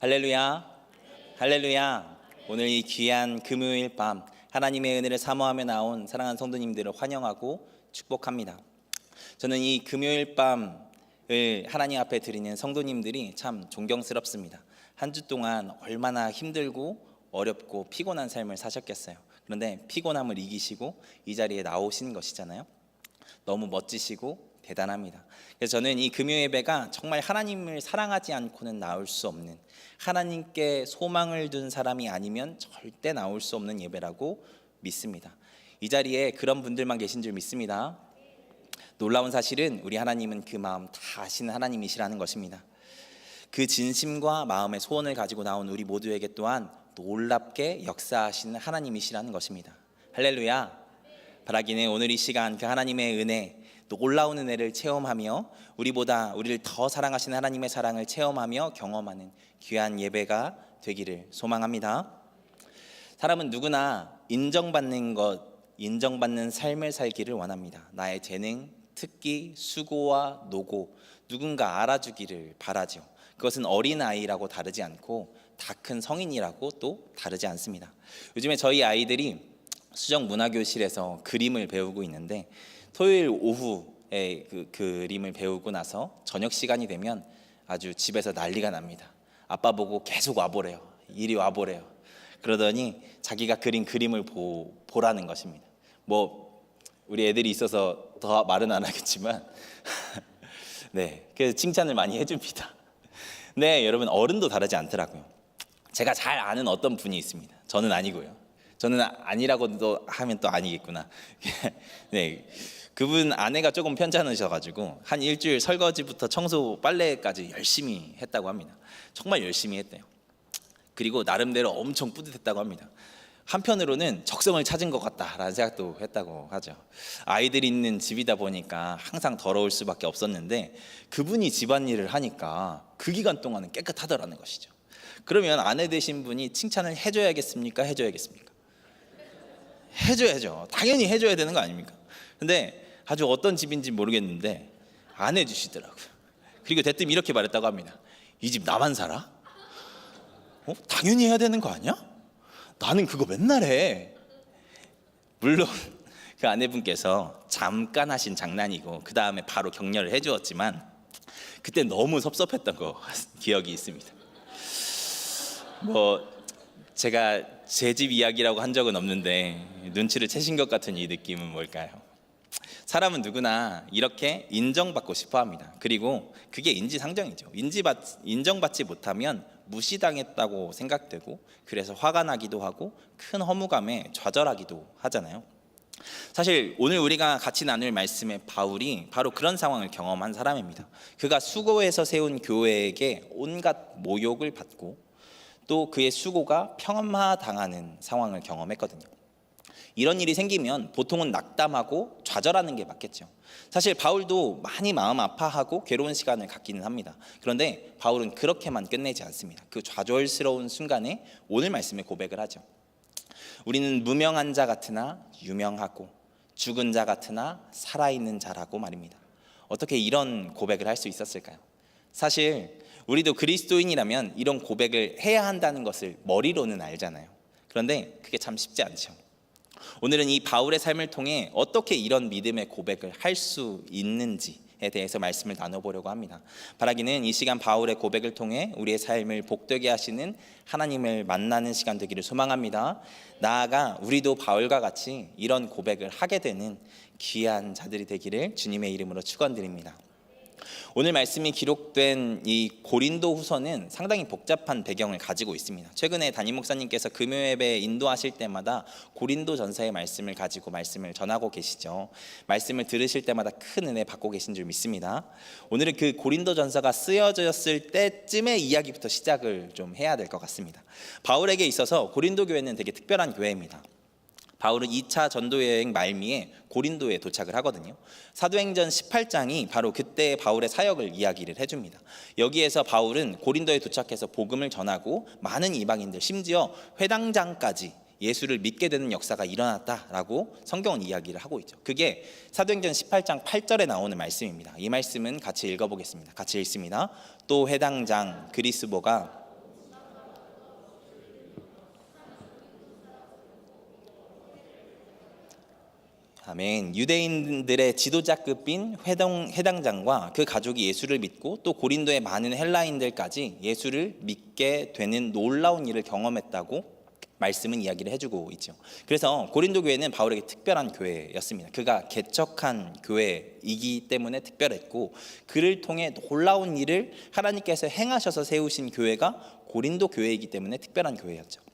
할렐루야, 할렐루야. 오늘 이 귀한 금요일 밤 하나님의 은혜를 사모하며 나온 사랑하는 성도님들을 환영하고 축복합니다. 저는 이 금요일 밤을 하나님 앞에 드리는 성도님들이 참 존경스럽습니다. 한 주 동안 얼마나 힘들고 어렵고 피곤한 삶을 사셨겠어요. 그런데 피곤함을 이기시고 이 자리에 나오신 것이잖아요. 너무 멋지시고 대단합니다. 그래서 저는 이 금요 예배가 정말 하나님을 사랑하지 않고는 나올 수 없는, 하나님께 소망을 둔 사람이 아니면 절대 나올 수 없는 예배라고 믿습니다. 이 자리에 그런 분들만 계신 줄 믿습니다. 놀라운 사실은 우리 하나님은 그 마음 다 아시는 하나님이시라는 것입니다. 그 진심과 마음의 소원을 가지고 나온 우리 모두에게 또한 놀랍게 역사하시는 하나님이시라는 것입니다. 할렐루야. 바라기는 오늘 이 시간 그 하나님의 은혜, 놀라운 은혜를 체험하며 우리를 더 사랑하시는 하나님의 사랑을 체험하며 경험하는 귀한 예배가 되기를 소망합니다. 사람은 누구나 인정받는 삶을 살기를 원합니다. 나의 재능, 특기, 수고와 노고, 누군가 알아주기를 바라죠. 그것은 어린아이라고 다르지 않고 다 큰 성인이라고 또 다르지 않습니다. 요즘에 저희 아이들이 수정문화교실에서 그림을 배우고 있는데, 토요일 오후에 그 그림을 배우고 나서 저녁 시간이 되면 아주 집에서 난리가 납니다. 아빠 보고 계속 와보래요. 이리 와보래요. 그러더니 자기가 그린 그림을 보라는 것입니다. 우리 애들이 있어서 더 말은 안 하겠지만 네, 그래서 칭찬을 많이 해줍니다. 네, 여러분, 어른도 다르지 않더라고요. 제가 잘 아는 어떤 분이 있습니다. 저는 아니고요. 저는 아니라고도 하면 또 아니겠구나. 네, 그분 아내가 조금 편찮으셔가지고 한 일주일 설거지부터 청소, 빨래까지 열심히 했다고 합니다. 정말 열심히 했대요. 그리고 나름대로 엄청 뿌듯했다고 합니다. 한편으로는 적성을 찾은 것 같다라는 생각도 했다고 하죠. 아이들이 있는 집이다 보니까 항상 더러울 수밖에 없었는데 그분이 집안일을 하니까 그 기간 동안은 깨끗하더라는 것이죠. 그러면 아내 되신 분이 칭찬을 해줘야겠습니까? 해줘야겠습니까? 해줘야죠. 당연히 해줘야 되는 거 아닙니까? 근데 아주 어떤 집인지 모르겠는데 안 해주시더라고요. 그리고 대뜸 이렇게 말했다고 합니다. 이 집 나만 살아? 당연히 해야 되는 거 아니야? 나는 그거 맨날 해. 물론 그 아내분께서 잠깐 하신 장난이고 그 다음에 바로 격려를 해주었지만 그때 너무 섭섭했던 거 기억이 있습니다. 제가 제 집 이야기라고 한 적은 없는데 눈치를 채신 것 같은 이 느낌은 뭘까요? 사람은 누구나 이렇게 인정받고 싶어 합니다. 그리고 그게 인지상정이죠. 인정받지 못하면 무시당했다고 생각되고, 그래서 화가 나기도 하고 큰 허무감에 좌절하기도 하잖아요. 사실 오늘 우리가 같이 나눌 말씀의 바울이 바로 그런 상황을 경험한 사람입니다. 그가 수고해서 세운 교회에게 온갖 모욕을 받고 또 그의 수고가 평화당하는 상황을 경험했거든요. 이런 일이 생기면 보통은 낙담하고 좌절하는 게 맞겠죠. 사실 바울도 많이 마음 아파하고 괴로운 시간을 갖기는 합니다. 그런데 바울은 그렇게만 끝내지 않습니다. 그 좌절스러운 순간에 오늘 말씀에 고백을 하죠. 우리는 무명한 자 같으나 유명하고 죽은 자 같으나 살아있는 자라고 말입니다. 어떻게 이런 고백을 할 수 있었을까요? 사실 우리도 그리스도인이라면 이런 고백을 해야 한다는 것을 머리로는 알잖아요. 그런데 그게 참 쉽지 않죠. 오늘은 이 바울의 삶을 통해 어떻게 이런 믿음의 고백을 할 수 있는지에 대해서 말씀을 나눠보려고 합니다. 바라기는 이 시간 바울의 고백을 통해 우리의 삶을 복되게 하시는 하나님을 만나는 시간 되기를 소망합니다. 나아가 우리도 바울과 같이 이런 고백을 하게 되는 귀한 자들이 되기를 주님의 이름으로 축원드립니다. 오늘 말씀이 기록된 이 고린도 후서는 상당히 복잡한 배경을 가지고 있습니다. 최근에 담임 목사님께서 금요 예배 인도하실 때마다 고린도 전서의 말씀을 가지고 말씀을 전하고 계시죠. 말씀을 들으실 때마다 큰 은혜 받고 계신 줄 믿습니다. 오늘은 그 고린도 전서가 쓰여졌을 때쯤의 이야기부터 시작을 좀 해야 될 것 같습니다. 바울에게 있어서 고린도 교회는 되게 특별한 교회입니다. 바울은 2차 전도여행 말미에 고린도에 도착을 하거든요. 사도행전 18장이 바로 그때 바울의 사역을 이야기를 해줍니다. 여기에서 바울은 고린도에 도착해서 복음을 전하고 많은 이방인들, 심지어 회당장까지 예수를 믿게 되는 역사가 일어났다라고 성경은 이야기를 하고 있죠. 그게 사도행전 18장 8절에 나오는 말씀입니다. 이 말씀은 같이 읽어보겠습니다. 같이 읽습니다. 또 회당장 그리스보가 아멘. 유대인들의 지도자급인 회당장과 그 가족이 예수를 믿고 또 고린도의 많은 헬라인들까지 예수를 믿게 되는 놀라운 일을 경험했다고 말씀은 이야기를 해주고 있죠. 그래서 고린도 교회는 바울에게 특별한 교회였습니다. 그가 개척한 교회이기 때문에 특별했고, 그를 통해 놀라운 일을 하나님께서 행하셔서 세우신 교회가 고린도 교회이기 때문에 특별한 교회였죠.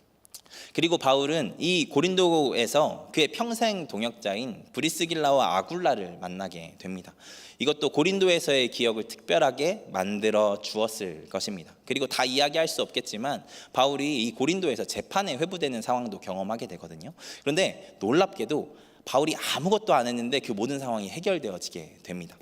그리고 바울은 이 고린도에서 그의 평생 동역자인 브리스길라와 아굴라를 만나게 됩니다. 이것도 고린도에서의 기억을 특별하게 만들어 주었을 것입니다. 그리고 다 이야기할 수 없겠지만 바울이 이 고린도에서 재판에 회부되는 상황도 경험하게 되거든요. 그런데 놀랍게도 바울이 아무것도 안 했는데 그 모든 상황이 해결되어지게 됩니다.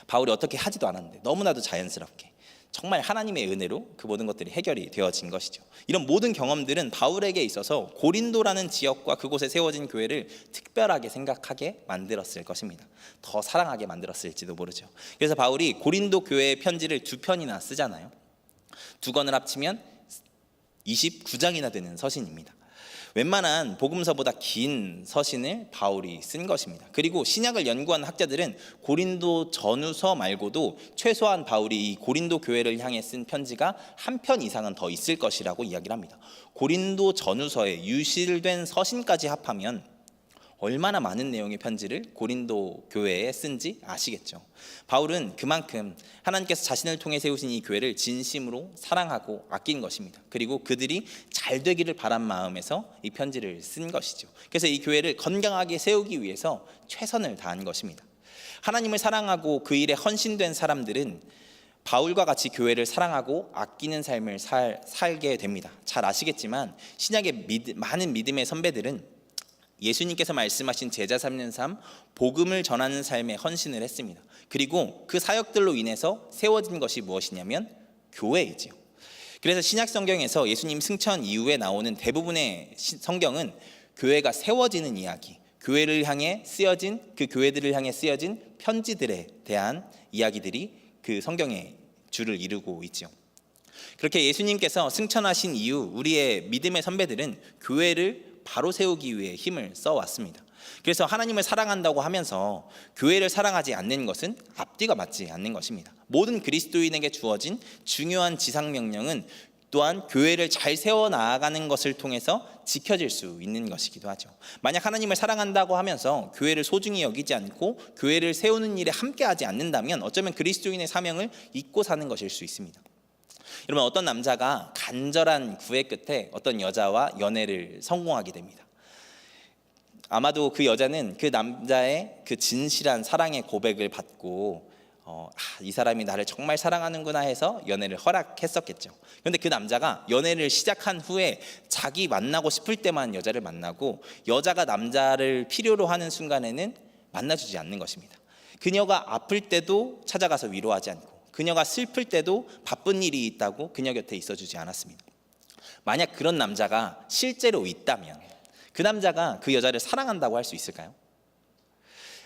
바울이 어떻게 하지도 않았는데 너무나도 자연스럽게 정말 하나님의 은혜로 그 모든 것들이 해결이 되어진 것이죠. 이런 모든 경험들은 바울에게 있어서 고린도라는 지역과 그곳에 세워진 교회를 특별하게 생각하게 만들었을 것입니다. 더 사랑하게 만들었을지도 모르죠. 그래서 바울이 고린도 교회의 편지를 2편이나 쓰잖아요. 2권을 합치면 29장이나 되는 서신입니다. 웬만한 복음서보다 긴 서신을 바울이 쓴 것입니다. 그리고 신약을 연구한 학자들은 고린도 전후서 말고도 최소한 바울이 이 고린도 교회를 향해 쓴 편지가 1편 이상은 더 있을 것이라고 이야기를 합니다. 고린도 전후서에 유실된 서신까지 합하면 얼마나 많은 내용의 편지를 고린도 교회에 쓴지 아시겠죠. 바울은 그만큼 하나님께서 자신을 통해 세우신 이 교회를 진심으로 사랑하고 아낀 것입니다. 그리고 그들이 잘 되기를 바란 마음에서 이 편지를 쓴 것이죠. 그래서 이 교회를 건강하게 세우기 위해서 최선을 다한 것입니다. 하나님을 사랑하고 그 일에 헌신된 사람들은 바울과 같이 교회를 사랑하고 아끼는 삶을 살게 됩니다. 잘 아시겠지만 신약의 많은 믿음의 선배들은 예수님께서 말씀하신 제자 삼는 삶, 복음을 전하는 삶에 헌신을 했습니다. 그리고 그 사역들로 인해서 세워진 것이 무엇이냐면 교회이지요. 그래서 신약 성경에서 예수님 승천 이후에 나오는 대부분의 성경은 교회가 세워지는 이야기, 교회를 향해 쓰여진 그 교회들을 향해 쓰여진 편지들에 대한 이야기들이 그 성경의 줄을 이루고 있죠. 그렇게 예수님께서 승천하신 이후 우리의 믿음의 선배들은 교회를 바로 세우기 위해 힘을 써왔습니다. 그래서 하나님을 사랑한다고 하면서 교회를 사랑하지 않는 것은 앞뒤가 맞지 않는 것입니다. 모든 그리스도인에게 주어진 중요한 지상명령은 또한 교회를 잘 세워나가는 것을 통해서 지켜질 수 있는 것이기도 하죠. 만약 하나님을 사랑한다고 하면서 교회를 소중히 여기지 않고 교회를 세우는 일에 함께하지 않는다면 어쩌면 그리스도인의 사명을 잊고 사는 것일 수 있습니다. 여러분, 어떤 남자가 간절한 구애 끝에 어떤 여자와 연애를 성공하게 됩니다. 아마도 그 여자는 그 남자의 그 진실한 사랑의 고백을 받고 이 사람이 나를 정말 사랑하는구나 해서 연애를 허락했었겠죠. 그런데 그 남자가 연애를 시작한 후에 자기 만나고 싶을 때만 여자를 만나고 여자가 남자를 필요로 하는 순간에는 만나주지 않는 것입니다. 그녀가 아플 때도 찾아가서 위로하지 않고 그녀가 슬플 때도 바쁜 일이 있다고 그녀 곁에 있어주지 않았습니다. 만약 그런 남자가 실제로 있다면 그 남자가 그 여자를 사랑한다고 할 수 있을까요?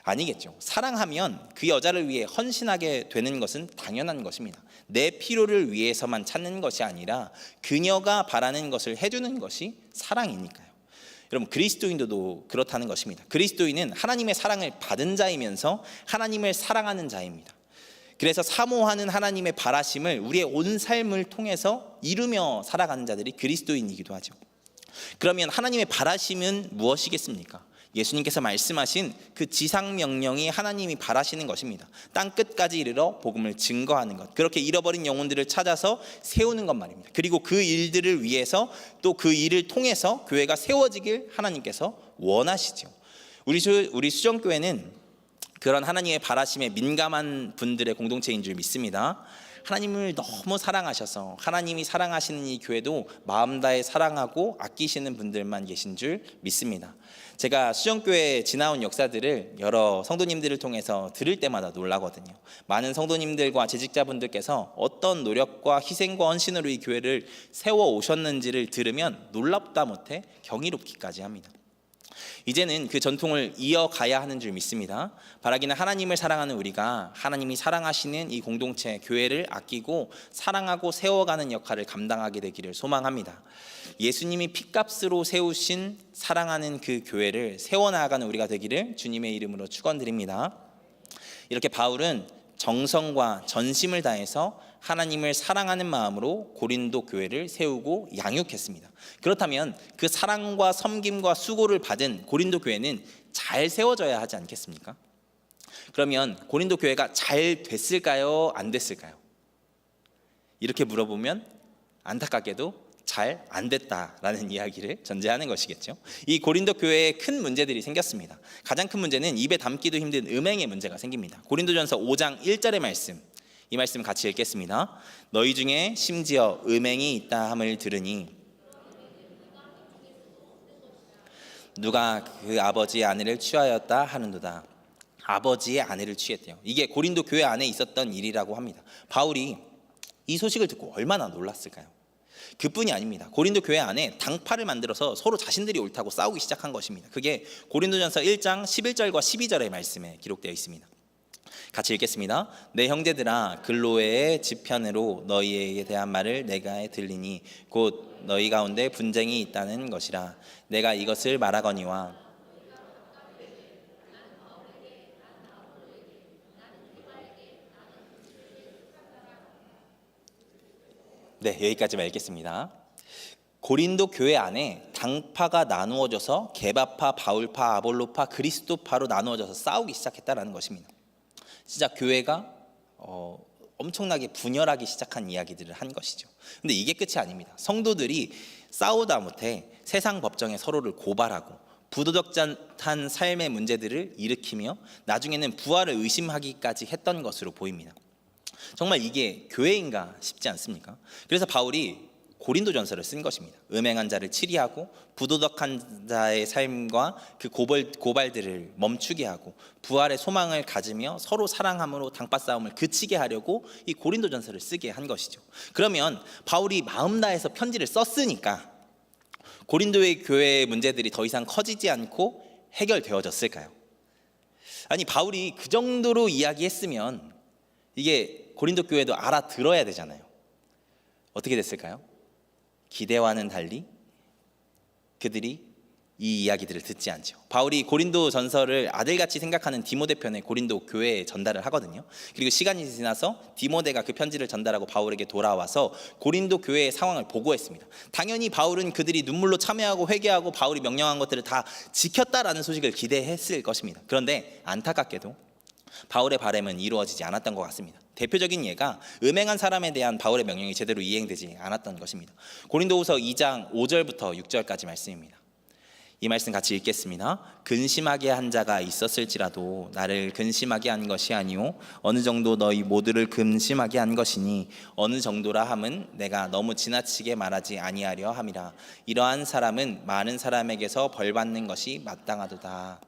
아니겠죠. 사랑하면 그 여자를 위해 헌신하게 되는 것은 당연한 것입니다. 내 필요를 위해서만 찾는 것이 아니라 그녀가 바라는 것을 해주는 것이 사랑이니까요. 여러분, 그리스도인도 그렇다는 것입니다. 그리스도인은 하나님의 사랑을 받은 자이면서 하나님을 사랑하는 자입니다. 그래서 사모하는 하나님의 바라심을 우리의 온 삶을 통해서 이루며 살아가는 자들이 그리스도인이기도 하죠. 그러면 하나님의 바라심은 무엇이겠습니까? 예수님께서 말씀하신 그 지상명령이 하나님이 바라시는 것입니다. 땅 끝까지 이르러 복음을 증거하는 것, 그렇게 잃어버린 영혼들을 찾아서 세우는 것 말입니다. 그리고 그 일들을 위해서 또 그 일을 통해서 교회가 세워지길 하나님께서 원하시죠. 우리 수정교회는 그런 하나님의 바라심에 민감한 분들의 공동체인 줄 믿습니다. 하나님을 너무 사랑하셔서 하나님이 사랑하시는 이 교회도 마음 다해 사랑하고 아끼시는 분들만 계신 줄 믿습니다. 제가 수정교회에 지나온 역사들을 여러 성도님들을 통해서 들을 때마다 놀라거든요. 많은 성도님들과 재직자분들께서 어떤 노력과 희생과 헌신으로 이 교회를 세워 오셨는지를 들으면 놀랍다 못해 경이롭기까지 합니다. 이제는 그 전통을 이어가야 하는 줄 믿습니다. 바라기는 하나님을 사랑하는 우리가 하나님이 사랑하시는 이 공동체 교회를 아끼고 사랑하고 세워가는 역할을 감당하게 되기를 소망합니다. 예수님이 핏값으로 세우신 사랑하는 그 교회를 세워나가는 우리가 되기를 주님의 이름으로 축원드립니다. 이렇게 바울은 정성과 전심을 다해서 하나님을 사랑하는 마음으로 고린도 교회를 세우고 양육했습니다. 그렇다면 그 사랑과 섬김과 수고를 받은 고린도 교회는 잘 세워져야 하지 않겠습니까? 그러면 고린도 교회가 잘 됐을까요? 안 됐을까요? 이렇게 물어보면 안타깝게도 잘 안 됐다라는 이야기를 전제하는 것이겠죠. 이 고린도 교회에 큰 문제들이 생겼습니다. 가장 큰 문제는 입에 담기도 힘든 음행의 문제가 생깁니다. 고린도전서 5장 1절의 말씀, 이 말씀 같이 읽겠습니다. 너희 중에 심지어 음행이 있다 함을 들으니 누가 그 아버지의 아내를 취하였다 하는도다. 아버지의 아내를 취했대요. 이게 고린도 교회 안에 있었던 일이라고 합니다. 바울이 이 소식을 듣고 얼마나 놀랐을까요? 그뿐이 아닙니다. 고린도 교회 안에 당파를 만들어서 서로 자신들이 옳다고 싸우기 시작한 것입니다. 그게 고린도전서 1장 11절과 12절의 말씀에 기록되어 있습니다. 같이 읽겠습니다. 내 형제들아, 글로에의 지편으로 너희에게 대한 말을 내가 들리니 곧 너희 가운데 분쟁이 있다는 것이라. 내가 이것을 말하거니와 네, 여기까지만 읽겠습니다. 고린도 교회 안에 당파가 나누어져서 게바파, 바울파, 아볼로파, 그리스도파로 나누어져서 싸우기 시작했다는 것입니다. 진짜 교회가 엄청나게 분열하기 시작한 이야기들을 한 것이죠. 근데 이게 끝이 아닙니다. 성도들이 싸우다 못해 세상 법정에 서로를 고발하고 부도덕한 삶의 문제들을 일으키며 나중에는 부활을 의심하기까지 했던 것으로 보입니다. 정말 이게 교회인가 싶지 않습니까? 그래서 바울이 고린도전서를 쓴 것입니다. 음행한 자를 치리하고 부도덕한 자의 삶과 그 고발들을 멈추게 하고 부활의 소망을 가지며 서로 사랑함으로 당파 싸움을 그치게 하려고 이 고린도전서를 쓰게 한 것이죠. 그러면 바울이 마음 다해서 편지를 썼으니까 고린도의 교회의 문제들이 더 이상 커지지 않고 해결되어졌을까요? 아니, 바울이 그 정도로 이야기했으면 이게 고린도 교회도 알아들어야 되잖아요. 어떻게 됐을까요? 기대와는 달리 그들이 이 이야기들을 듣지 않죠. 바울이 고린도 전서를 아들같이 생각하는 디모데편에 고린도 교회에 전달을 하거든요. 그리고 시간이 지나서 디모데가 그 편지를 전달하고 바울에게 돌아와서 고린도 교회의 상황을 보고했습니다. 당연히 바울은 그들이 눈물로 참여하고 회개하고 바울이 명령한 것들을 다 지켰다라는 소식을 기대했을 것입니다. 그런데 안타깝게도 바울의 바람은 이루어지지 않았던 것 같습니다. 대표적인 예가 음행한 사람에 대한 바울의 명령이 제대로 이행되지 않았던 것입니다. 고린도후서 2장 5절부터 6절까지 말씀입니다. 이 말씀 같이 읽겠습니다. 근심하게 한 자가 있었을지라도 나를 근심하게 한 것이 아니오 어느 정도 너희 모두를 근심하게 한 것이니 어느 정도라 함은 내가 너무 지나치게 말하지 아니하려 함이라. 이러한 사람은 많은 사람에게서 벌받는 것이 마땅하도다.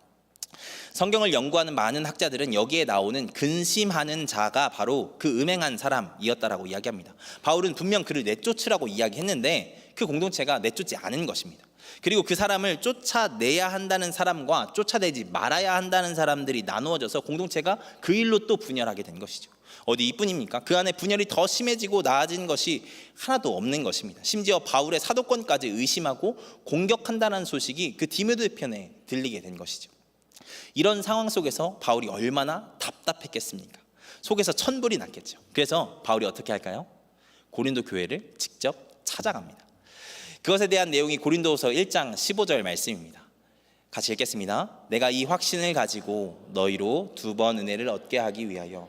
성경을 연구하는 많은 학자들은 여기에 나오는 근심하는 자가 바로 그 음행한 사람이었다라고 이야기합니다. 바울은 분명 그를 내쫓으라고 이야기했는데 그 공동체가 내쫓지 않은 것입니다. 그리고 그 사람을 쫓아내야 한다는 사람과 쫓아내지 말아야 한다는 사람들이 나누어져서 공동체가 그 일로 또 분열하게 된 것이죠. 어디 이뿐입니까? 그 안에 분열이 더 심해지고 나아진 것이 하나도 없는 것입니다. 심지어 바울의 사도권까지 의심하고 공격한다는 소식이 그 디모데 편에 들리게 된 것이죠. 이런 상황 속에서 바울이 얼마나 답답했겠습니까? 속에서 천불이 났겠죠. 그래서 바울이 어떻게 할까요? 고린도 교회를 직접 찾아갑니다. 그것에 대한 내용이 고린도후서 1장 15절 말씀입니다. 같이 읽겠습니다. 내가 이 확신을 가지고 너희로 2번 은혜를 얻게 하기 위하여.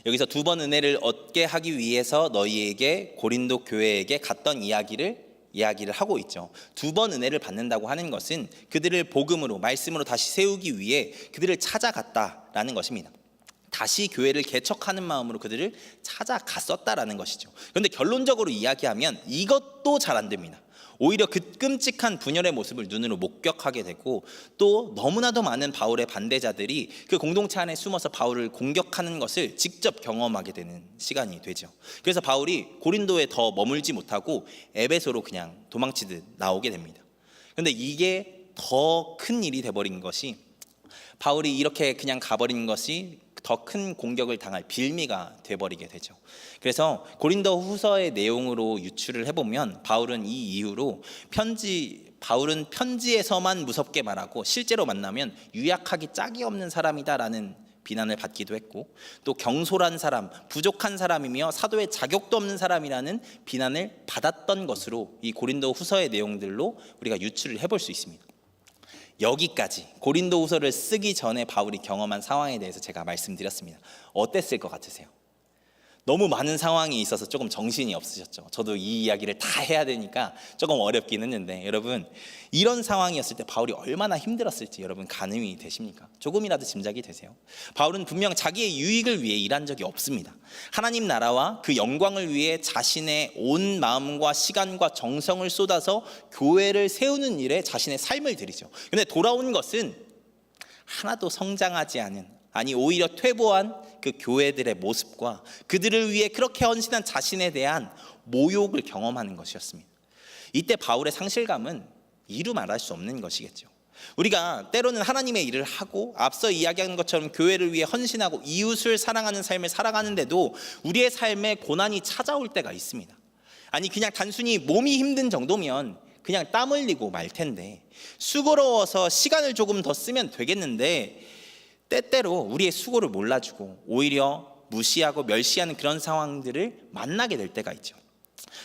여기서 2번 은혜를 얻게 하기 위해서 너희에게 고린도 교회에게 갔던 이야기를 하고 있죠. 2번 은혜를 받는다고 하는 것은 그들을 복음으로 말씀으로 다시 세우기 위해 그들을 찾아갔다라는 것입니다. 다시 교회를 개척하는 마음으로 그들을 찾아갔었다라는 것이죠. 그런데 결론적으로 이야기하면 이것도 잘 안 됩니다. 오히려 그 끔찍한 분열의 모습을 눈으로 목격하게 되고 또 너무나도 많은 바울의 반대자들이 그 공동체 안에 숨어서 바울을 공격하는 것을 직접 경험하게 되는 시간이 되죠. 그래서 바울이 고린도에 더 머물지 못하고 에베소로 그냥 도망치듯 나오게 됩니다. 근데 이게 더 큰 일이 돼버린 것이, 바울이 이렇게 그냥 가버린 것이 더 큰 공격을 당할 빌미가 돼버리게 되죠. 그래서 고린도 후서의 내용으로 유추를 해보면 바울은 이 이후로 바울은 편지에서만 무섭게 말하고 실제로 만나면 유약하기 짝이 없는 사람이다라는 비난을 받기도 했고, 또 경솔한 사람, 부족한 사람이며 사도의 자격도 없는 사람이라는 비난을 받았던 것으로 이 고린도 후서의 내용들로 우리가 유추를 해볼 수 있습니다. 여기까지 고린도 후서를 쓰기 전에 바울이 경험한 상황에 대해서 제가 말씀드렸습니다. 어땠을 것 같으세요? 너무 많은 상황이 있어서 조금 정신이 없으셨죠. 저도 이 이야기를 다 해야 되니까 조금 어렵긴 했는데, 여러분 이런 상황이었을 때 바울이 얼마나 힘들었을지 여러분 가늠이 되십니까? 조금이라도 짐작이 되세요? 바울은 분명 자기의 유익을 위해 일한 적이 없습니다. 하나님 나라와 그 영광을 위해 자신의 온 마음과 시간과 정성을 쏟아서 교회를 세우는 일에 자신의 삶을 들이죠. 근데 돌아온 것은 하나도 성장하지 않은, 아니 오히려 퇴보한 그 교회들의 모습과 그들을 위해 그렇게 헌신한 자신에 대한 모욕을 경험하는 것이었습니다. 이때 바울의 상실감은 이루 말할 수 없는 것이겠죠. 우리가 때로는 하나님의 일을 하고 앞서 이야기한 것처럼 교회를 위해 헌신하고 이웃을 사랑하는 삶을 살아가는데도 우리의 삶에 고난이 찾아올 때가 있습니다. 아니 그냥 단순히 몸이 힘든 정도면 그냥 땀 흘리고 말 텐데, 수고로워서 시간을 조금 더 쓰면 되겠는데 때때로 우리의 수고를 몰라주고 오히려 무시하고 멸시하는 그런 상황들을 만나게 될 때가 있죠.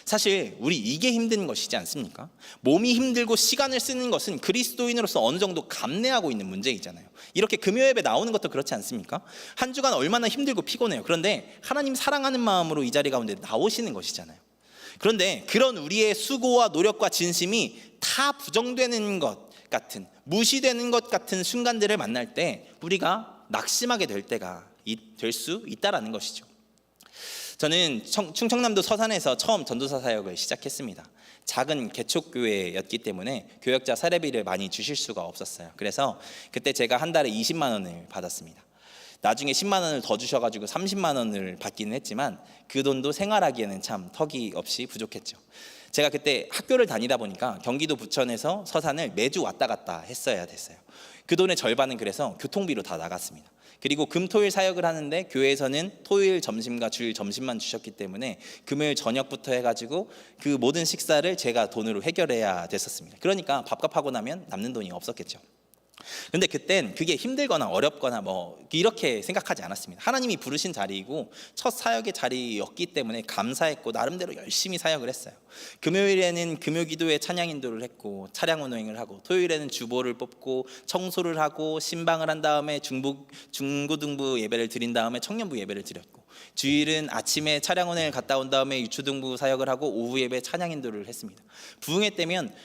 사실 우리 이게 힘든 것이지 않습니까? 몸이 힘들고 시간을 쓰는 것은 그리스도인으로서 어느 정도 감내하고 있는 문제이잖아요. 이렇게 금요 예배 나오는 것도 그렇지 않습니까? 한 주간 얼마나 힘들고 피곤해요. 그런데 하나님 사랑하는 마음으로 이 자리 가운데 나오시는 것이잖아요. 그런데 그런 우리의 수고와 노력과 진심이 다 부정되는 것 같은, 무시되는 것 같은 순간들을 만날 때 우리가 낙심하게 될 때가 될 수 있다라는 것이죠. 저는 충청남도 서산에서 처음 전도사 사역을 시작했습니다. 작은 개척교회였기 때문에 교역자 사례비를 많이 주실 수가 없었어요. 그래서 그때 제가 한 달에 20만 원을 받았습니다. 나중에 10만 원을 더 주셔가지고 30만 원을 받기는 했지만 그 돈도 생활하기에는 참 턱이 없이 부족했죠. 제가 그때 학교를 다니다 보니까 경기도 부천에서 서산을 매주 왔다 갔다 했어야 됐어요. 그 돈의 절반은 그래서 교통비로 다 나갔습니다. 그리고 금토일 사역을 하는데 교회에서는 토요일 점심과 주일 점심만 주셨기 때문에 금요일 저녁부터 해가지고 그 모든 식사를 제가 돈으로 해결해야 됐었습니다. 그러니까 밥값하고 나면 남는 돈이 없었겠죠. 근데 그땐 그게 힘들거나 어렵거나 뭐 이렇게 생각하지 않았습니다. 하나님이 부르신 자리이고 첫 사역의 자리였기 때문에 감사했고 나름대로 열심히 사역을 했어요. 금요일에는 금요기도회 찬양 인도를 했고 차량 운행을 하고, 토요일에는 주보를 뽑고 청소를 하고 신방을 한 다음에 중고등부 예배를 드린 다음에 청년부 예배를 드렸고, 주일은 아침에 차량 운행을 갔다 온 다음에 유초등부 사역을 하고 오후 예배 찬양 인도를 했습니다. 부흥회 때면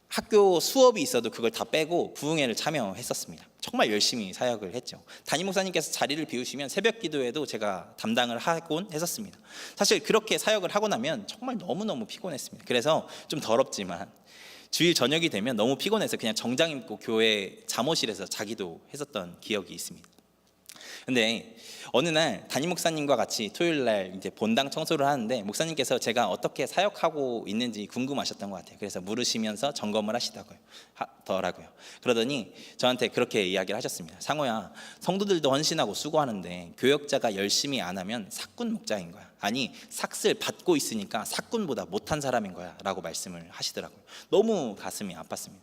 학교 수업이 있어도 그걸 다 빼고 부흥회를 참여했었습니다. 정말 열심히 사역을 했죠. 담임 목사님께서 자리를 비우시면 새벽 기도에도 제가 담당을 하곤 했었습니다. 사실 그렇게 사역을 하고 나면 정말 너무너무 피곤했습니다. 그래서 좀 더럽지만 주일 저녁이 되면 너무 피곤해서 그냥 정장 입고 교회 잠옷실에서 자기도 했었던 기억이 있습니다. 근데 어느 날 담임 목사님과 같이 토요일 날 이제 본당 청소를 하는데 목사님께서 제가 어떻게 사역하고 있는지 궁금하셨던 것 같아요. 그래서 물으시면서 점검을 하시더라고요. 그러더니 저한테 그렇게 이야기를 하셨습니다. 상호야, 성도들도 헌신하고 수고하는데 교역자가 열심히 안 하면 삭군 목자인 거야. 아니 삭슬 받고 있으니까 삭군보다 못한 사람인 거야 라고 말씀을 하시더라고요. 너무 가슴이 아팠습니다.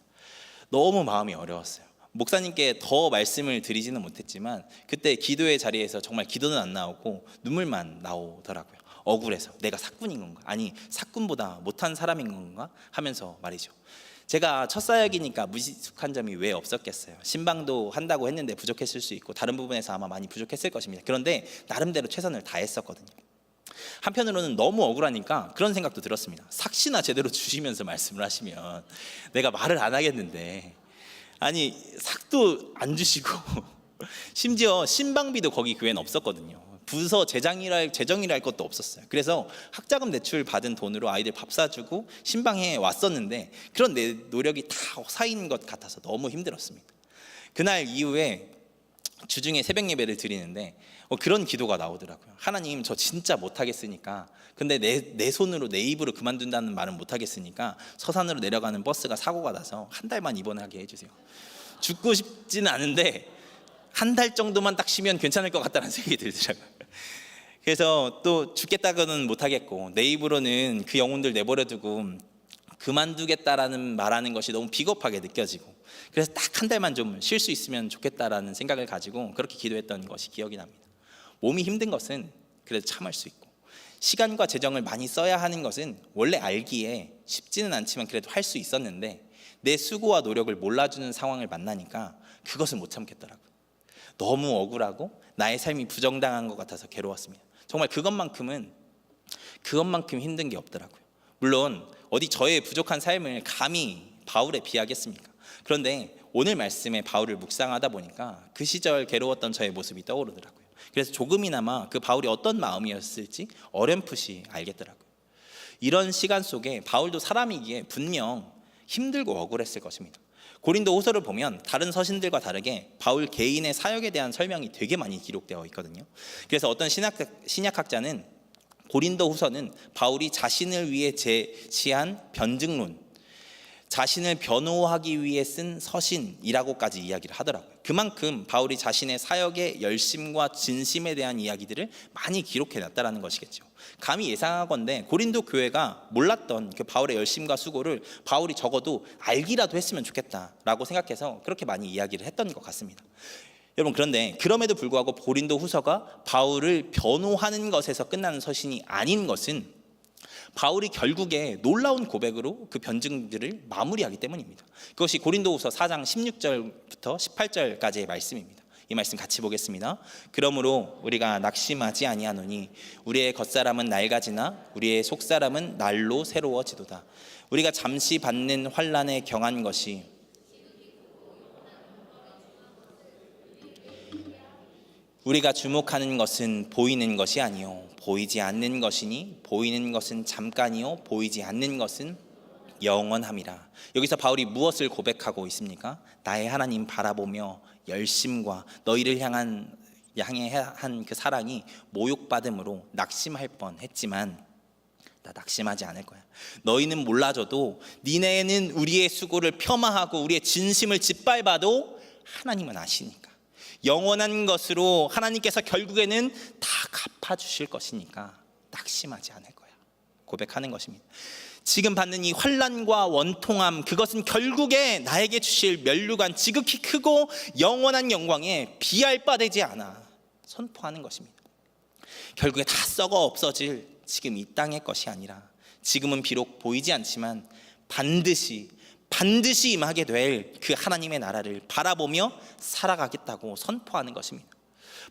너무 마음이 어려웠어요. 목사님께 더 말씀을 드리지는 못했지만 그때 기도의 자리에서 정말 기도는 안 나오고 눈물만 나오더라고요. 억울해서 내가 삭군인 건가? 아니 삭군보다 못한 사람인 건가? 하면서 말이죠. 제가 첫 사역이니까 무식한 점이 왜 없었겠어요. 신방도 한다고 했는데 부족했을 수 있고 다른 부분에서 아마 많이 부족했을 것입니다. 그런데 나름대로 최선을 다했었거든요. 한편으로는 너무 억울하니까 그런 생각도 들었습니다. 삭시나 제대로 주시면서 말씀을 하시면 내가 말을 안 하겠는데, 아니 삭도 안 주시고 심지어 신방비도 거기 교회는 없었거든요. 부서 재정이랄 것도 없었어요. 그래서 학자금 대출 받은 돈으로 아이들 밥 사주고 신방해 왔었는데 그런 내 노력이 다 쌓인 것 같아서 너무 힘들었습니다. 그날 이후에 주중에 새벽 예배를 드리는데 그런 기도가 나오더라고요. 하나님, 저 진짜 못하겠으니까, 근데 내 손으로 내 입으로 그만둔다는 말은 못하겠으니까 서산으로 내려가는 버스가 사고가 나서 한 달만 입원하게 해주세요. 죽고 싶지는 않은데 한 달 정도만 딱 쉬면 괜찮을 것 같다는 생각이 들더라고요. 그래서 또 죽겠다고는 못하겠고 내 입으로는 그 영혼들 내버려두고 그만두겠다라는 말하는 것이 너무 비겁하게 느껴지고, 그래서 딱 한 달만 좀 쉴 수 있으면 좋겠다라는 생각을 가지고 그렇게 기도했던 것이 기억이 납니다. 몸이 힘든 것은 그래도 참을 수 있고, 시간과 재정을 많이 써야 하는 것은 원래 알기에 쉽지는 않지만 그래도 할 수 있었는데, 내 수고와 노력을 몰라주는 상황을 만나니까 그것을 못 참겠더라고요. 너무 억울하고 나의 삶이 부정당한 것 같아서 괴로웠습니다. 정말 그것만큼 힘든 게 없더라고요. 물론 어디 저의 부족한 삶을 감히 바울에 비하겠습니까? 그런데 오늘 말씀에 바울을 묵상하다 보니까 그 시절 괴로웠던 저의 모습이 떠오르더라고요. 그래서 조금이나마 그 바울이 어떤 마음이었을지 어렴풋이 알겠더라고요. 이런 시간 속에 바울도 사람이기에 분명 힘들고 억울했을 것입니다. 고린도 후서를 보면 다른 서신들과 다르게 바울 개인의 사역에 대한 설명이 되게 많이 기록되어 있거든요. 그래서 어떤 신약학자는 고린도 후서는 바울이 자신을 위해 제시한 변증론, 자신을 변호하기 위해 쓴 서신이라고까지 이야기를 하더라고요. 그만큼 바울이 자신의 사역의 열심과 진심에 대한 이야기들을 많이 기록해놨다는 것이겠죠. 감히 예상하건대 고린도 교회가 몰랐던 그 바울의 열심과 수고를 바울이 적어도 알기라도 했으면 좋겠다라고 생각해서 그렇게 많이 이야기를 했던 것 같습니다. 여러분, 그런데 그럼에도 불구하고 고린도 후서가 바울을 변호하는 것에서 끝나는 서신이 아닌 것은 바울이 결국에 놀라운 고백으로 그 변증들을 마무리하기 때문입니다. 그것이 고린도후서 4장 16절부터 18절까지의 말씀입니다. 이 말씀 같이 보겠습니다. 그러므로 우리가 낙심하지 아니하노니 우리의 겉사람은 낡아지나 우리의 속사람은 날로 새로워지도다. 우리가 잠시 받는 환난에 경한 것이 우리가 주목하는 것은 보이는 것이 아니요 보이지 않는 것이니 보이는 것은 잠깐이요 보이지 않는 것은 영원함이라. 여기서 바울이 무엇을 고백하고 있습니까? 나의 하나님 바라보며 열심과 너희를 향해 한 그 사랑이 모욕받음으로 낙심할 뻔했지만 나 낙심하지 않을 거야. 너희는 몰라줘도 니네는 우리의 수고를 폄하하고 우리의 진심을 짓밟아도 하나님은 아시니까, 영원한 것으로 하나님께서 결국에는 다 갚아주실 것이니까 낙심하지 않을 거야 고백하는 것입니다. 지금 받는 이 환난과 원통함, 그것은 결국에 나에게 주실 면류관 지극히 크고 영원한 영광에 비할 바 되지 않아 선포하는 것입니다. 결국에 다 썩어 없어질 지금 이 땅의 것이 아니라 지금은 비록 보이지 않지만 반드시 임하게 될 그 하나님의 나라를 바라보며 살아가겠다고 선포하는 것입니다.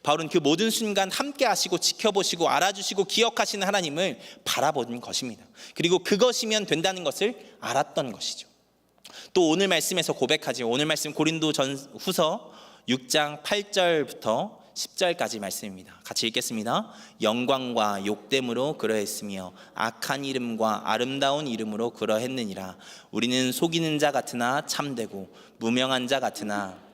바울은 그 모든 순간 함께 하시고 지켜보시고 알아주시고 기억하시는 하나님을 바라보는 것입니다. 그리고 그것이면 된다는 것을 알았던 것이죠. 또 오늘 말씀에서 고백하지, 오늘 말씀 고린도 후서 6장 8절부터 10절까지 말씀입니다. 같이 읽겠습니다. 영광과 욕됨으로 그러했으며 악한 이름과 아름다운 이름으로 그러했느니라. 우리는 속이는 자 같으나 참되고 무명한 자 같으나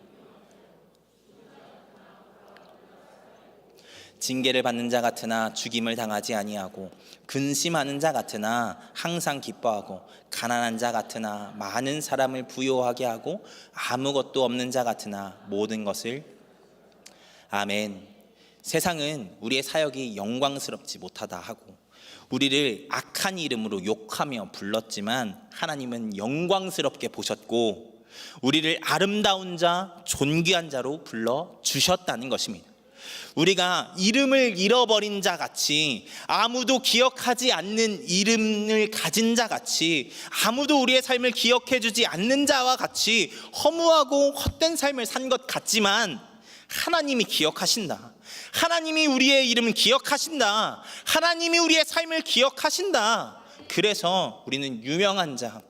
징계를 받는 자 같으나 죽임을 당하지 아니하고 근심하는 자 같으나 항상 기뻐하고 가난한 자 같으나 많은 사람을 부요하게 하고 아무것도 없는 자 같으나 모든 것을 아멘. 세상은 우리의 사역이 영광스럽지 못하다 하고 우리를 악한 이름으로 욕하며 불렀지만 하나님은 영광스럽게 보셨고 우리를 아름다운 자, 존귀한 자로 불러주셨다는 것입니다. 우리가 이름을 잃어버린 자 같이, 아무도 기억하지 않는 이름을 가진 자 같이, 아무도 우리의 삶을 기억해 주지 않는 자와 같이 허무하고 헛된 삶을 산 것 같지만 하나님이 기억하신다. 하나님이 우리의 이름을 기억하신다. 하나님이 우리의 삶을 기억하신다. 그래서 우리는 유명한 자,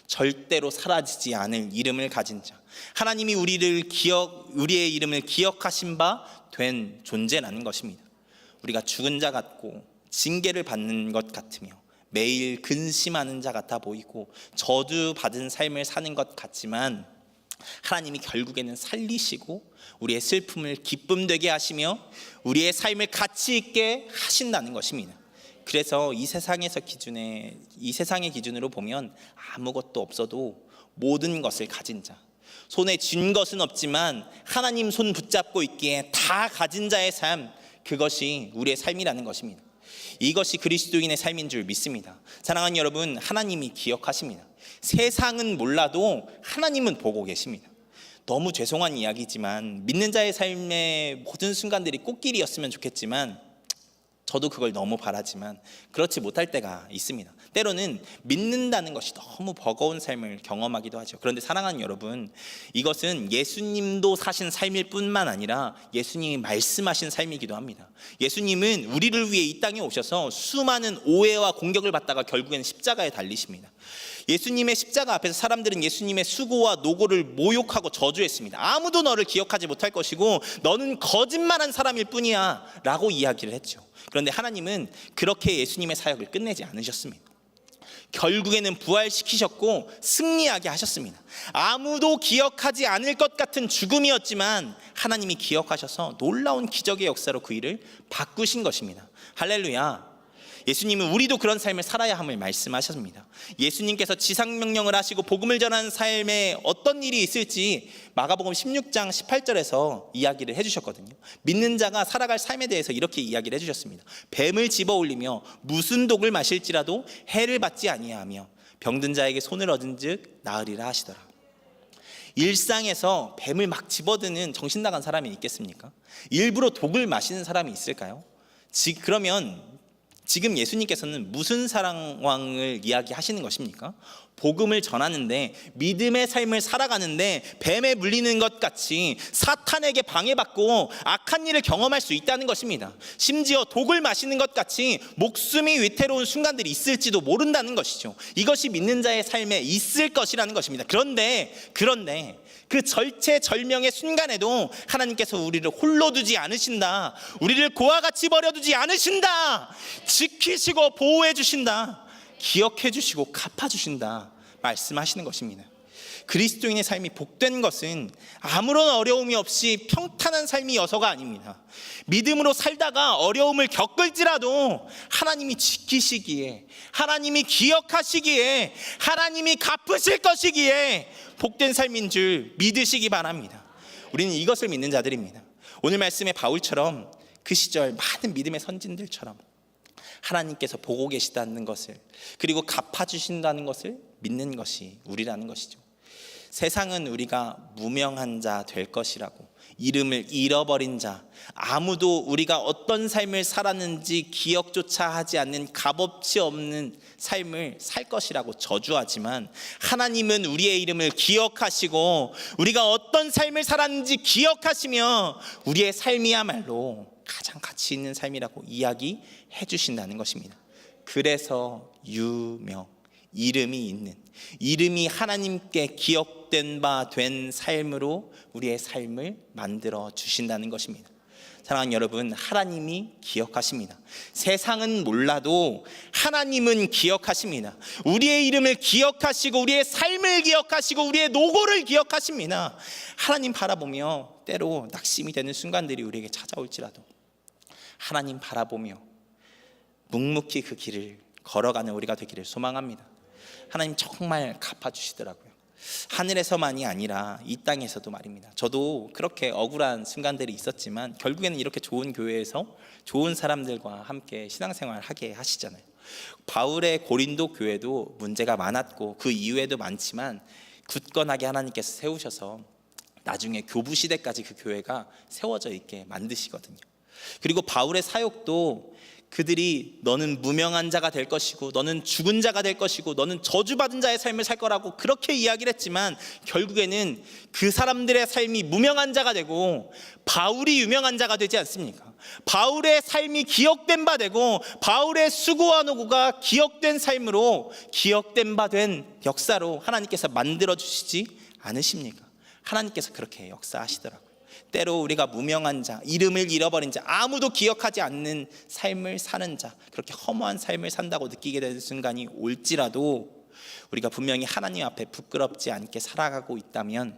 절대로 사라지지 않을 이름을 가진 자, 하나님이 우리의 이름을 기억하신 바 된 존재라는 것입니다. 우리가 죽은 자 같고 징계를 받는 것 같으며 매일 근심하는 자 같아 보이고 저주받은 삶을 사는 것 같지만 하나님이 결국에는 살리시고 우리의 슬픔을 기쁨 되게 하시며 우리의 삶을 가치 있게 하신다는 것입니다. 그래서 이 세상의 기준으로 보면 아무것도 없어도 모든 것을 가진 자, 손에 쥔 것은 없지만 하나님 손 붙잡고 있기에 다 가진 자의 삶, 그것이 우리의 삶이라는 것입니다. 이것이 그리스도인의 삶인 줄 믿습니다. 사랑하는 여러분, 하나님이 기억하십니다. 세상은 몰라도 하나님은 보고 계십니다. 너무 죄송한 이야기지만 믿는 자의 삶의 모든 순간들이 꽃길이었으면 좋겠지만 저도 그걸 너무 바라지만 그렇지 못할 때가 있습니다. 때로는 믿는다는 것이 너무 버거운 삶을 경험하기도 하죠. 그런데 사랑하는 여러분, 이것은 예수님도 사신 삶일 뿐만 아니라 예수님이 말씀하신 삶이기도 합니다. 예수님은 우리를 위해 이 땅에 오셔서 수많은 오해와 공격을 받다가 결국에는 십자가에 달리십니다. 예수님의 십자가 앞에서 사람들은 예수님의 수고와 노고를 모욕하고 저주했습니다. 아무도 너를 기억하지 못할 것이고 너는 거짓말한 사람일 뿐이야 라고 이야기를 했죠. 그런데 하나님은 그렇게 예수님의 사역을 끝내지 않으셨습니다. 결국에는 부활시키셨고 승리하게 하셨습니다. 아무도 기억하지 않을 것 같은 죽음이었지만 하나님이 기억하셔서 놀라운 기적의 역사로 그 일을 바꾸신 것입니다. 할렐루야. 예수님은 우리도 그런 삶을 살아야 함을 말씀하셨습니다. 예수님께서 지상명령을 하시고 복음을 전하는 삶에 어떤 일이 있을지 마가복음 16장 18절에서 이야기를 해주셨거든요. 믿는 자가 살아갈 삶에 대해서 이렇게 이야기를 해주셨습니다. 뱀을 집어올리며 무슨 독을 마실지라도 해를 받지 아니하며 병든 자에게 손을 얻은 즉 나으리라 하시더라. 일상에서 뱀을 막 집어드는 정신 나간 사람이 있겠습니까? 일부러 독을 마시는 사람이 있을까요? 그러면 지금 예수님께서는 무슨 상황을 이야기하시는 것입니까? 복음을 전하는데 믿음의 삶을 살아가는데 뱀에 물리는 것 같이 사탄에게 방해받고 악한 일을 경험할 수 있다는 것입니다. 심지어 독을 마시는 것 같이 목숨이 위태로운 순간들이 있을지도 모른다는 것이죠. 이것이 믿는 자의 삶에 있을 것이라는 것입니다. 그런데 그 절체절명의 순간에도 하나님께서 우리를 홀로 두지 않으신다. 우리를 고와 같이 버려두지 않으신다. 지키시고 보호해 주신다. 기억해 주시고 갚아 주신다 말씀하시는 것입니다. 그리스도인의 삶이 복된 것은 아무런 어려움이 없이 평탄한 삶이어서가 아닙니다. 믿음으로 살다가 어려움을 겪을지라도 하나님이 지키시기에, 하나님이 기억하시기에, 하나님이 갚으실 것이기에 복된 삶인 줄 믿으시기 바랍니다. 우리는 이것을 믿는 자들입니다. 오늘 말씀의 바울처럼 그 시절 많은 믿음의 선진들처럼 하나님께서 보고 계시다는 것을, 그리고 갚아주신다는 것을 믿는 것이 우리라는 것이죠. 세상은 우리가 무명한 자 될 것이라고, 이름을 잃어버린 자, 아무도 우리가 어떤 삶을 살았는지 기억조차 하지 않는 값어치 없는 삶을 살 것이라고 저주하지만 하나님은 우리의 이름을 기억하시고 우리가 어떤 삶을 살았는지 기억하시며 우리의 삶이야말로 가장 가치 있는 삶이라고 이야기해 주신다는 것입니다. 그래서 유명, 이름이 있는, 이름이 하나님께 기억된 바 된 삶으로 우리의 삶을 만들어 주신다는 것입니다. 사랑하는 여러분, 하나님이 기억하십니다. 세상은 몰라도 하나님은 기억하십니다. 우리의 이름을 기억하시고 우리의 삶을 기억하시고 우리의 노고를 기억하십니다. 하나님 바라보며 때로 낙심이 되는 순간들이 우리에게 찾아올지라도 하나님 바라보며 묵묵히 그 길을 걸어가는 우리가 되기를 소망합니다. 하나님 정말 갚아주시더라고요. 하늘에서만이 아니라 이 땅에서도 말입니다. 저도 그렇게 억울한 순간들이 있었지만 결국에는 이렇게 좋은 교회에서 좋은 사람들과 함께 신앙생활을 하게 하시잖아요. 바울의 고린도 교회도 문제가 많았고 그 이후에도 많지만 굳건하게 하나님께서 세우셔서 나중에 교부 시대까지 그 교회가 세워져 있게 만드시거든요. 그리고 바울의 사역도 그들이 너는 무명한 자가 될 것이고 너는 죽은 자가 될 것이고 너는 저주받은 자의 삶을 살 거라고 그렇게 이야기를 했지만 결국에는 그 사람들의 삶이 무명한 자가 되고 바울이 유명한 자가 되지 않습니까? 바울의 삶이 기억된 바 되고 바울의 수고와 노고가 기억된 삶으로 기억된 바 된 역사로 하나님께서 만들어 주시지 않으십니까? 하나님께서 그렇게 역사하시더라고요. 때로 우리가 무명한 자, 이름을 잃어버린 자, 아무도 기억하지 않는 삶을 사는 자, 그렇게 허무한 삶을 산다고 느끼게 되는 순간이 올지라도 우리가 분명히 하나님 앞에 부끄럽지 않게 살아가고 있다면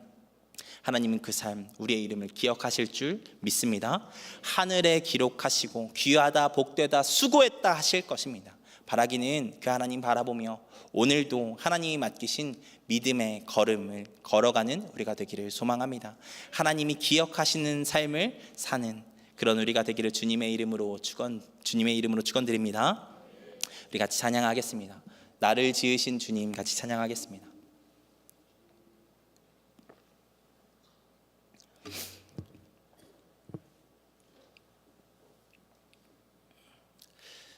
하나님은 그 삶, 우리의 이름을 기억하실 줄 믿습니다. 하늘에 기록하시고 귀하다 복되다 수고했다 하실 것입니다. 바라기는 그 하나님 바라보며 오늘도 하나님이 맡기신 믿음의 걸음을 걸어가는 우리가 되기를 소망합니다. 하나님이 기억하시는 삶을 사는 그런 우리가 되기를 주님의 이름으로 축원드립니다. 우리 같이 찬양하겠습니다. 나를 지으신 주님 같이 찬양하겠습니다.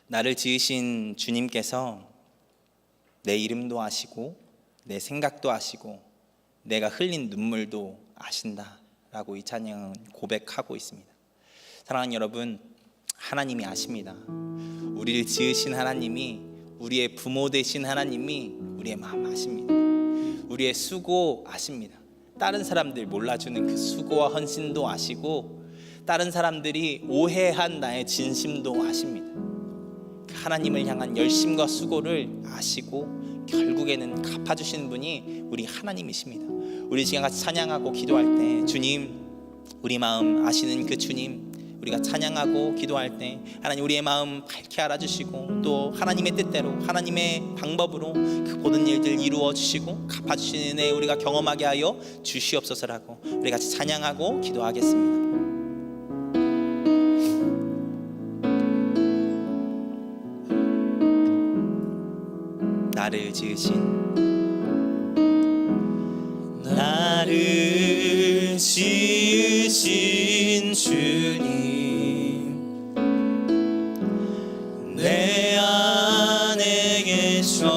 나를 지으신 주님께서 내 이름도 아시고 내 생각도 아시고 내가 흘린 눈물도 아신다라고 이 찬양은 고백하고 있습니다. 사랑하는 여러분, 하나님이 아십니다. 우리를 지으신 하나님이, 우리의 부모 되신 하나님이 우리의 마음 아십니다. 우리의 수고 아십니다. 다른 사람들 몰라주는 그 수고와 헌신도 아시고 다른 사람들이 오해한 나의 진심도 아십니다. 하나님을 향한 열심과 수고를 아시고 결국에는 갚아주시는 분이 우리 하나님이십니다. 우리 지금 같이 찬양하고 기도할 때 주님, 우리 마음 아시는 그 주님, 우리가 찬양하고 기도할 때 하나님 우리의 마음 밝게 알아주시고 또 하나님의 뜻대로 하나님의 방법으로 그 모든 일들 이루어 주시고 갚아주시는 은혜 우리가 경험하게 하여 주시옵소서라고 우리 같이 찬양하고 기도하겠습니다. 나를 지으신 주님, 내 안에 계셔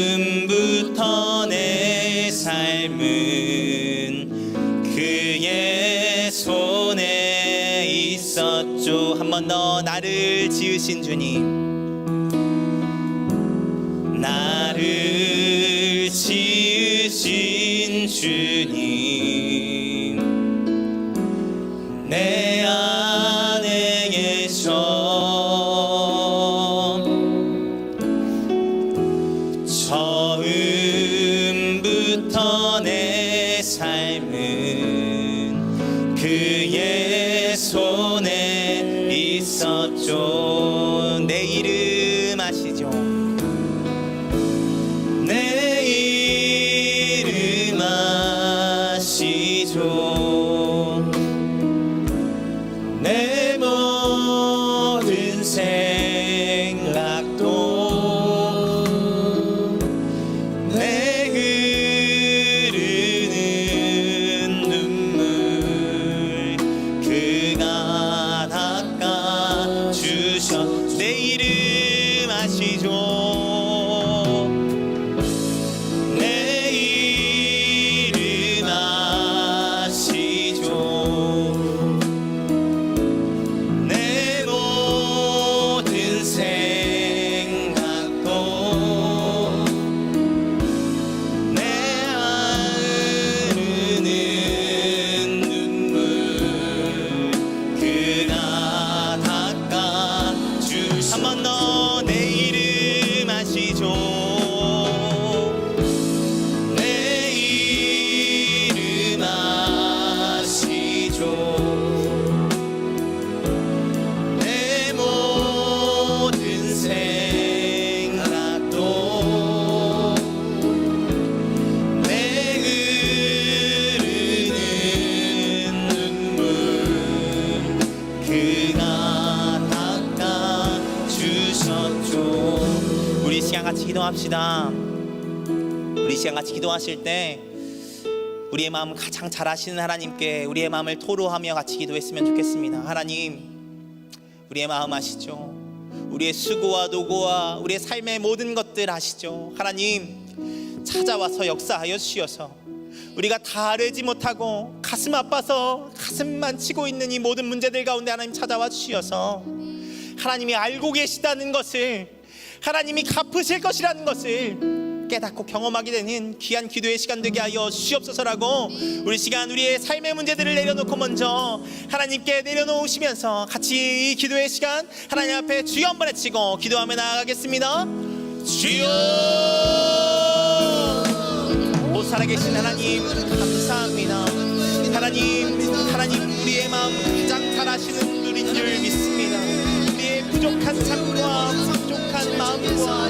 처음부터 내 삶은 그의 손에 있었죠. 한 번 더. 나를 지으신 주님, 나를 지으신 주님, 내 안에 계셔 처음부터 내 삶은 그의 손에 있었죠. 내 이름 아시죠? 내 이름 아시죠? 내 모든 생각도 내 흐르는 눈물 그가 닦아주셔. 내 이름 아시죠? 우리 시간 같이 기도합시다. 우리 시간 같이 기도하실 때 우리의 마음 가장 잘 아시는 하나님께 우리의 마음을 토로하며 같이 기도했으면 좋겠습니다. 하나님, 우리의 마음 아시죠? 우리의 수고와 노고와 우리의 삶의 모든 것들 아시죠? 하나님, 찾아와서 역사하여 주시어서 우리가 다 알지 못하고 가슴 아파서 가슴만 치고 있는 이 모든 문제들 가운데 하나님 찾아와 주시어서 하나님이 알고 계시다는 것을, 하나님이 갚으실 것이라는 것을 깨닫고 경험하게 되는 귀한 기도의 시간 되게 하여 주시옵소서라고 우리 시간 우리의 삶의 문제들을 내려놓고 먼저 하나님께 내려놓으시면서 같이 이 기도의 시간 하나님 앞에 주여 한번 외치고 기도하며 나아가겠습니다. 주여. 오 살아계신 하나님 감사합니다. 하나님 우리의 마음 가장 잘 아시는 분인 줄 믿습니다. 우리의 부족한 삶과 부족한 마음과